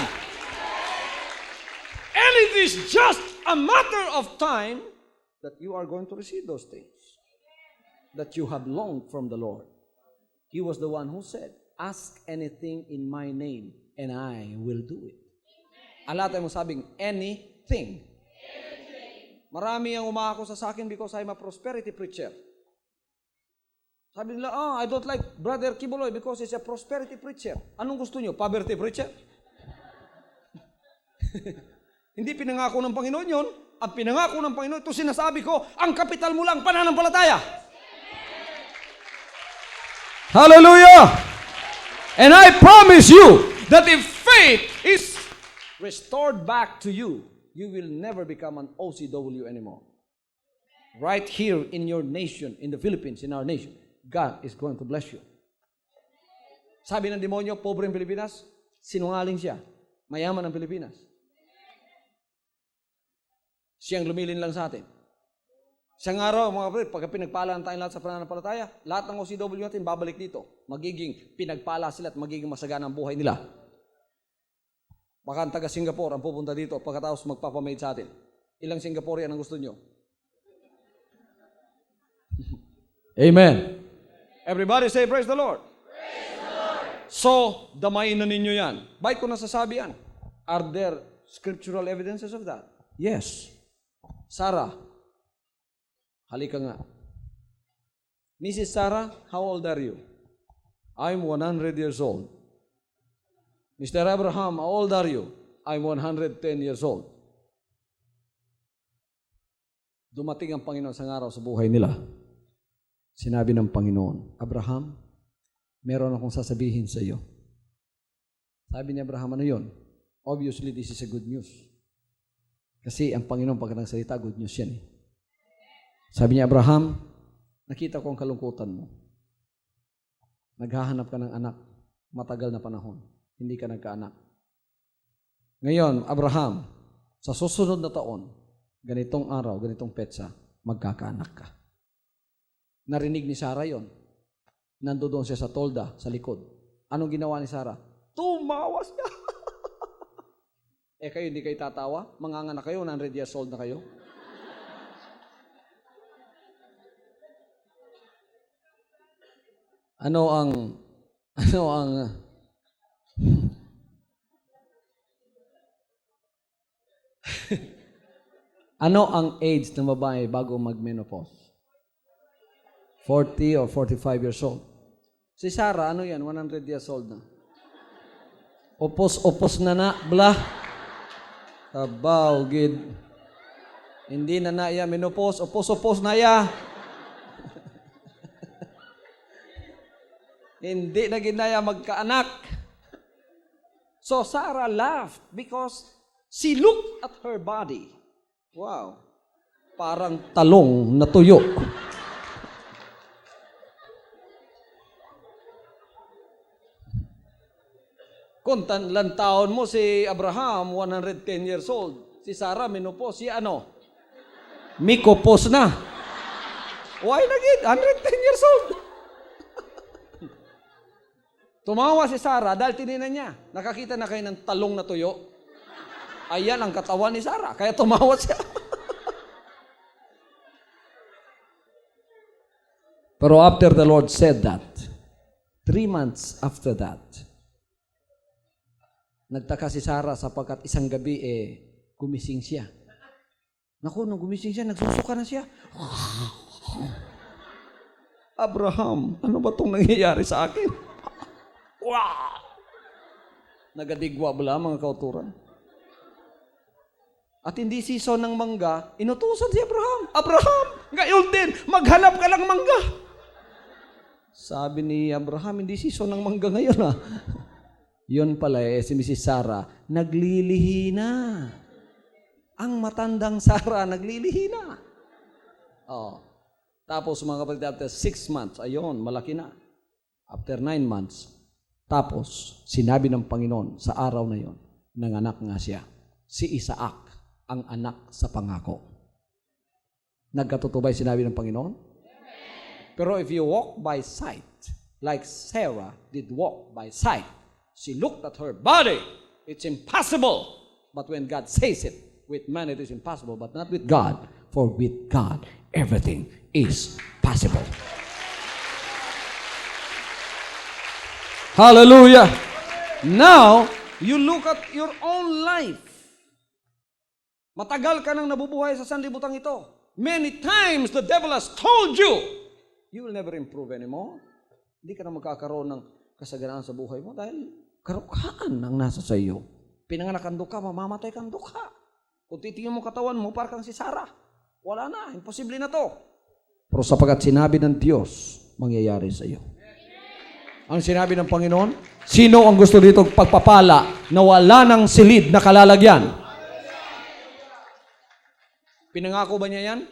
And it is just a matter of time that you are going to receive those things that you have longed from the Lord. He was the one who said, ask anything in my name and I will do it. Alam tayo mo sabing, anything. Marami ang umako sa akin because I'm a prosperity preacher. Sabi nila, I don't like Brother Kibuloy because he's a prosperity preacher. Anong gusto nyo? Poverty preacher? Hindi pinangako ng Panginoon yun. Ang pinangako ng Panginoon, ito sinasabi ko, ang kapital mo lang, pananampalataya. Hallelujah! And I promise you that if faith is restored back to you, you will never become an OCW anymore. Right here in your nation, in the Philippines, in our nation, God is going to bless you. Sabi ng demonyo, pobre ang Pilipinas, sinungaling siya. Mayaman ang Pilipinas. Siyang lumilin lang sa atin. Isang araw, mga kapatid, pagka pinagpalaan tayo lahat sa pananampalataya, lahat ng OCW natin babalik dito. Magiging pinagpala sila at magiging masagana ang buhay nila. Baka ang taga Singapore ang pupunta dito pagkatapos magpapamaid sa atin. Ilang Singaporean ang gusto nyo? Amen. Everybody say, praise the Lord. Praise the Lord. So, damayin na ninyo yan. Bakit ko nasasabi yan? Are there scriptural evidences of that? Yes. Sarah, halika nga. Mrs. Sarah, how old are you? I'm 100 years old. Mr. Abraham, how old are you? I'm 110 years old. Dumating ang Panginoon sa araw sa buhay nila. Sinabi ng Panginoon, Abraham, meron akong sasabihin sa iyo. Sabi ni Abraham, ano yun? Obviously, this is a good news. Kasi ang Panginoon pag nagsalita, good news yan. Sabi niya, Abraham, nakita ko ang kalungkutan mo. Naghahanap ka ng anak, matagal na panahon. Hindi ka nagkaanak. Ngayon, Abraham, sa susunod na taon, ganitong araw, ganitong petsa, magkakaanak ka. Narinig ni Sarah yon. Nandoon siya sa tolda, sa likod. Anong ginawa ni Sarah? Tumawa siya. Kayo hindi kayo tatawa? Manganganak kayo, 100 years old na kayo? Ano ang age ng babae bago mag-menopause? 40 or 45 years old. Si Sarah, ano yan? 100 years old na. Opos na blah. Abaw, gid. Hindi na ya menopause, opos na ya. Hindi na ginaya magkaanak. So Sarah laughed because she looked at her body. Wow. Parang talong na tuyo. Kung lan taon mo si Abraham, 110 years old. Si Sarah, menopause. Si ano? Mikopos na. Why nagit? 110 years old. Tumawa si Sarah dahil tininan niya. Nakakita na kayo ng talong na tuyo. Ayan ang katawan ni Sarah. Kaya tumawa siya. Pero after the Lord said that, 3 months after that, nagtaka si Sarah sapagkat isang gabi gumising siya. Naku, nung gumising siya, nagsusuka na siya. Abraham, ano ba itong nangyayari sa akin? Wow! Nagadigwa bala mga kauturan. At hindi season ng mangga, inutusan si Abraham. Abraham, ngayon din, maghanap ka ng mangga. Sabi ni Abraham, hindi season ng mangga ngayon ha. Yun pala si Mrs. Sarah, naglilihi na. Ang matandang Sarah, naglilihi na. Oh. Tapos mga kapatid, after 6 months, ayun, malaki na. After 9 months, tapos sinabi ng Panginoon sa araw na yon, nanganak nga siya. Si Isaac, ang anak sa pangako. Nagkatotoo ba yung sinabi ng Panginoon? Pero if you walk by sight, like Sarah did walk by sight, she looked at her body. It's impossible. But when God says it, with man it is impossible, but not with God. For with God, everything is possible. Hallelujah. Now, you look at your own life. Matagal ka nang nabubuhay sa sanlibutan ito. Many times the devil has told you, you will never improve anymore. Hindi ka na magkakaroon ng kasaganaan sa buhay mo dahil karukhaan ang nasa sa iyo. Pinanganak kang duka, mamamatay kang duka. Kung titingin mo katawan mo, parang si Sarah. Wala na, imposible na to. Pero sapagat sinabi ng Diyos, mangyayari sa iyo. Ang sinabi ng Panginoon, sino ang gusto dito pagpapala na wala ng silid na kalalagyan? Pinangako ba niya yan?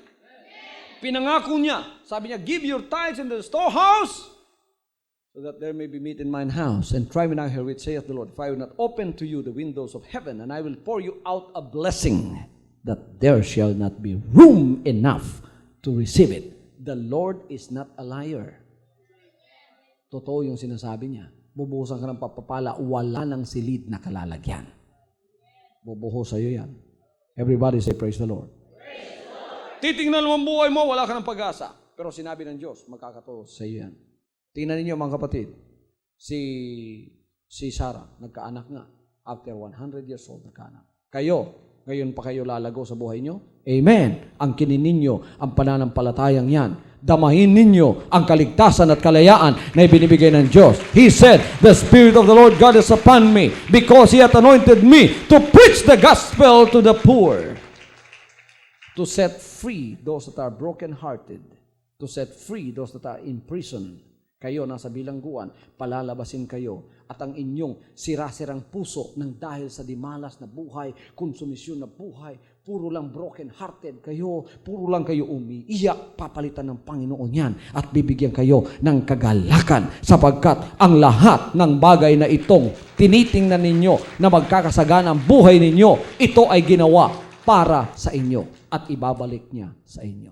Pinangako niya. Sabi niya, give your tithes in the storehouse so that there may be meat in mine house. And try me now here, which saith the Lord, if I will not open to you the windows of heaven, and I will pour you out a blessing, that there shall not be room enough to receive it. The Lord is not a liar. Totoo yung sinasabi niya. Bubuhusan ka ng papapala, wala ng silid na kalalagyan. Bubuhos sa'yo yan. Everybody say, praise the Lord. Praise the Lord. Titingnan mo ang buhay mo, wala ka ng pag-asa. Pero sinabi ng Diyos, magkakatotoo sa'yo yan. Tingnan ninyo mga kapatid, si Sarah, nagkaanak nga. After 100 years old, nagkaanak. Kayo, ngayon pa kayo lalago sa buhay nyo? Amen. Ang kinin ninyo, ang pananampalatayang yan. Damahin ninyo ang kaligtasan at kalayaan na ibinibigay ng Diyos. He said, the Spirit of the Lord God is upon me because He hath anointed me to preach the gospel to the poor, to set free those that are brokenhearted, to set free those that are in prison. Kayo nasa bilangguan, palalabasin kayo at ang inyong sirasirang puso ng dahil sa dimalas na buhay, konsumisyon na buhay, puro lang broken-hearted kayo, puro lang kayo umiiyak, papalitan ng Panginoon yan at bibigyan kayo ng kagalakan sapagkat ang lahat ng bagay na itong tinitingnan ninyo na magkakasagana ang buhay ninyo, ito ay ginawa para sa inyo at ibabalik niya sa inyo.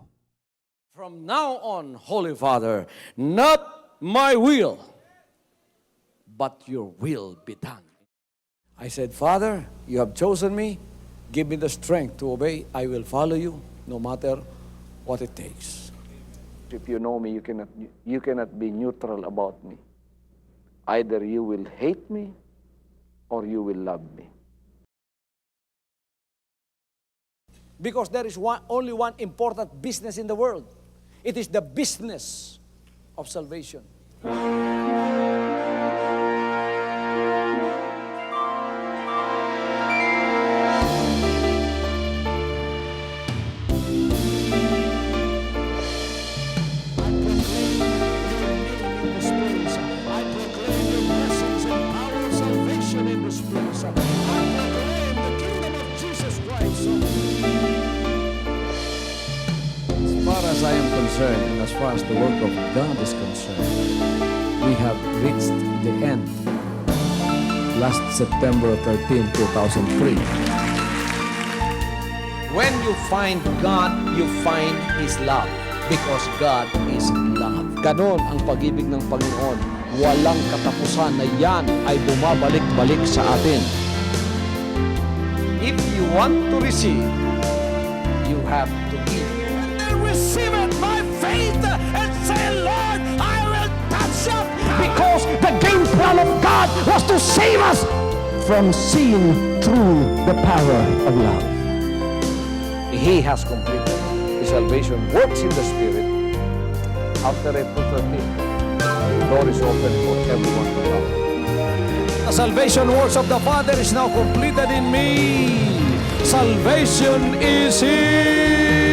From now on, Holy Father, not my will, but your will be done. I said, Father, you have chosen me. Give me the strength to obey. I will follow you no matter what it takes. If you know me, you cannot be neutral about me. Either you will hate me or you will love me. Because there is only one important business in the world. It is the business of salvation. As far as I am concerned, and as far as the work of God is concerned, we have reached the end. Last September 13, 2003. When you find God, you find His love. Because God is love. Ganon ang pag-ibig ng Panginoon. Walang katapusan na yan ay bumabalik-balik sa atin. If you want to receive, you have to give. Receive it by faith and say, Lord, I will touch you. Because the game plan of God was to save us from seeing through the power of love. He has completed. His salvation works in the Spirit. After April 13th, the door is open for everyone to come. The salvation works of the Father is now completed in me. Salvation is here.